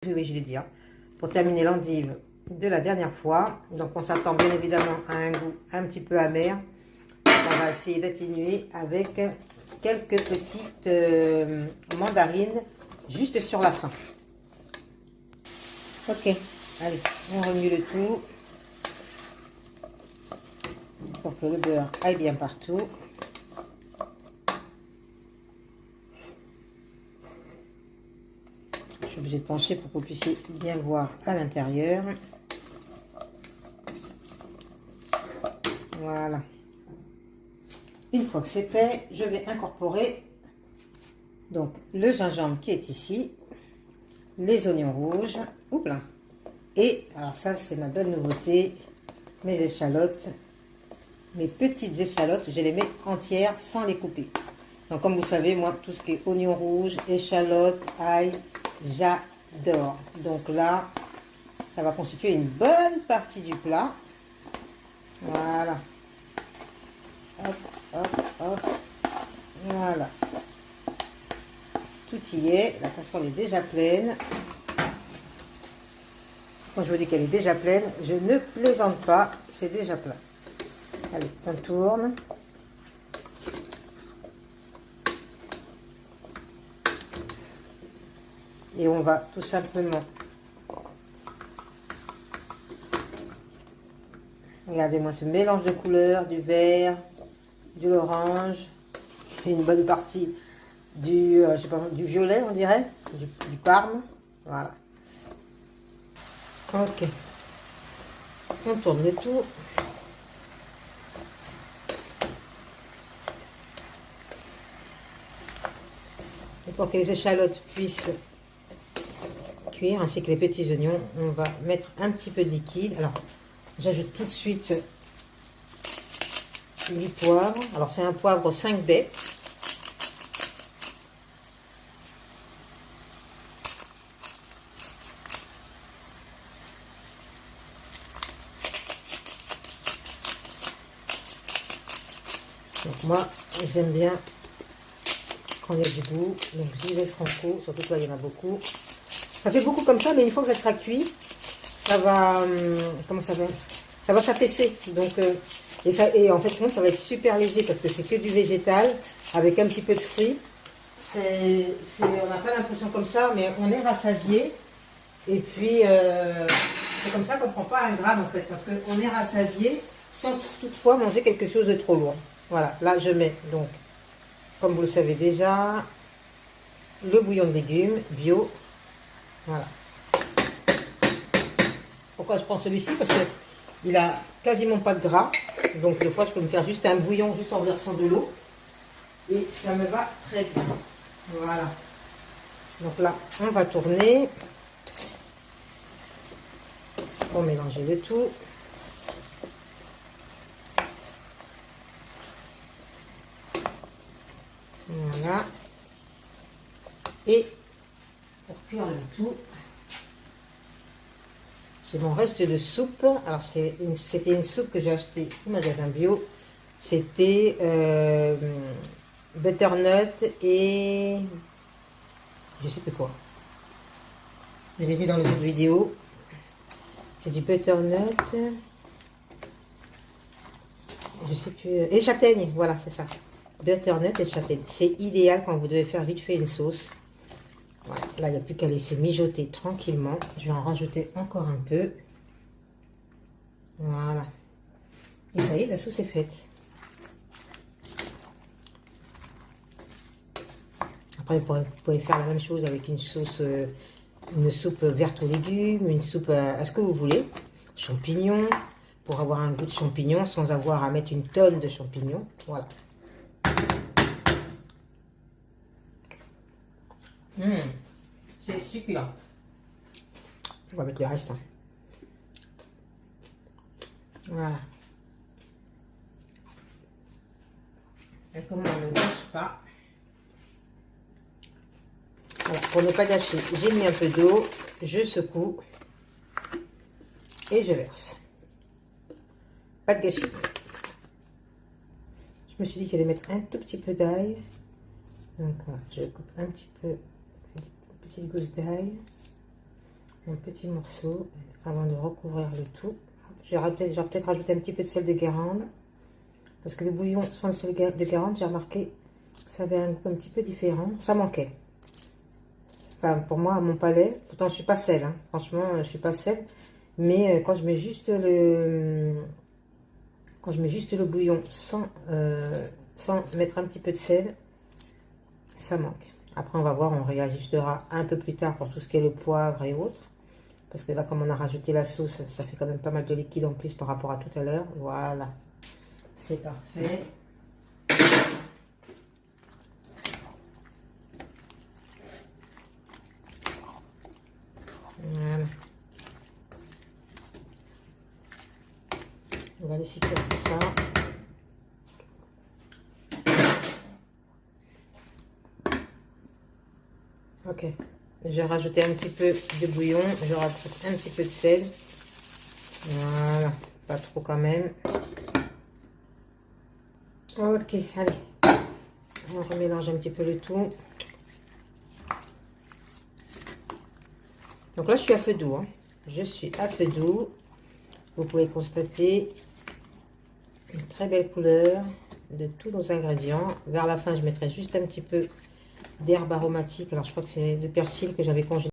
Oui, je l'ai dit, hein, pour terminer l'endive de la dernière fois. Donc on s'attend bien évidemment à un goût un petit peu amer. On va essayer d'atténuer avec quelques petites mandarines juste sur la fin. Ok, allez, on remue le tout pour que le beurre aille bien partout. Je suis obligée de pencher pour que vous puissiez bien voir à l'intérieur. Voilà. Une fois que c'est fait, je vais incorporer donc le gingembre qui est ici, les oignons rouges, ou plein. Et alors ça c'est ma belle nouveauté, mes échalotes, mes petites échalotes, je les mets entières sans les couper. Donc comme vous savez, moi tout ce qui est oignons rouges, échalotes, ail, j'adore. Donc là, ça va constituer une bonne partie du plat. Voilà. Hop, hop, hop. Voilà. Tout y est. La casserole est déjà pleine. Quand je vous dis qu'elle est déjà pleine, je ne plaisante pas. C'est déjà plein. Allez, on tourne. Et on va tout simplement... Regardez-moi ce mélange de couleurs, du vert, de l'orange, et une bonne partie du, je sais pas, du violet, on dirait, du parme. Voilà. Ok. On tourne le tout. Et pour que les échalotes puissent cuire, ainsi que les petits oignons, on va mettre un petit peu de liquide. Alors, j'ajoute tout de suite du poivre. Alors, c'est un poivre 5 baies. Donc moi, j'aime bien quand il y a du goût, donc j'y vais franco, surtout que là, il y en a beaucoup. Ça fait beaucoup comme ça, mais une fois que ça sera cuit, ça va, comment ça va? Ça va s'affaisser. Donc, et en fait, ça va être super léger parce que c'est que du végétal avec un petit peu de fruits. On n'a pas l'impression comme ça, mais on est rassasié. Et puis, c'est comme ça qu'on ne prend pas un gramme en fait, parce qu'on est rassasié sans toutefois manger quelque chose de trop lourd. Voilà, là je mets donc, comme vous le savez déjà, le bouillon de légumes bio. Voilà. Pourquoi je prends celui-ci? Parce qu'il a quasiment pas de gras. Donc des fois je peux me faire juste un bouillon juste en versant de l'eau. Et ça me va très bien. Voilà. Donc là, on va tourner pour mélanger le tout. Voilà. Et pour cuire le tout, c'est mon reste de soupe. Alors c'était une soupe que j'ai achetée au magasin bio. C'était butternut et je sais plus quoi. Je l'ai dit dans les autres vidéos. C'est du butternut. Je sais plus. Et châtaigne, voilà, c'est ça. Butternut et châtaigne. C'est idéal quand vous devez faire vite fait une sauce. Voilà. Là, il n'y a plus qu'à laisser mijoter tranquillement. Je vais en rajouter encore un peu. Voilà. Et ça y est, la sauce est faite. Après, vous pouvez faire la même chose avec une sauce, une soupe verte aux légumes, une soupe à ce que vous voulez. Champignons, pour avoir un goût de champignons sans avoir à mettre une tonne de champignons. Voilà. C'est super. On va mettre le reste. Hein. Voilà. Et comme on ne gâche pas. Alors, pour ne pas gâcher, j'ai mis un peu d'eau, je secoue et je verse. Pas de gâchis. Je me suis dit que j'allais mettre un tout petit peu d'ail. Donc, je coupe un petit peu, une petite gousse d'ail. un petit morceau avant de recouvrir le tout. J'aurais peut-être rajouté un petit peu de sel de Guérande. Parce que le bouillon sans le sel de Guérande, j'ai remarqué que ça avait un goût un petit peu différent. Ça manquait. Enfin, pour moi, à mon palais, pourtant je ne suis pas sel, hein. Franchement, je ne suis pas sel. Mais quand je mets juste le bouillon sans mettre un petit peu de sel, ça manque. Après, on va voir, on réajustera un peu plus tard pour tout ce qui est le poivre et autres. Parce que là, comme on a rajouté la sauce, ça fait quand même pas mal de liquide en plus par rapport à tout à l'heure. Voilà, c'est parfait. Voilà. On va laisser cuire tout ça. Ok. J'ai rajouté un petit peu de bouillon. Je rajoute un petit peu de sel. Voilà. Pas trop quand même. Ok, allez. On remélange un petit peu le tout. Donc là, je suis à feu doux. Hein. Je suis à feu doux. Vous pouvez constater une très belle couleur de tous nos ingrédients. Vers la fin, je mettrai juste un petit peu d'herbes aromatiques. Alors, je crois que c'est de persil que j'avais congelé.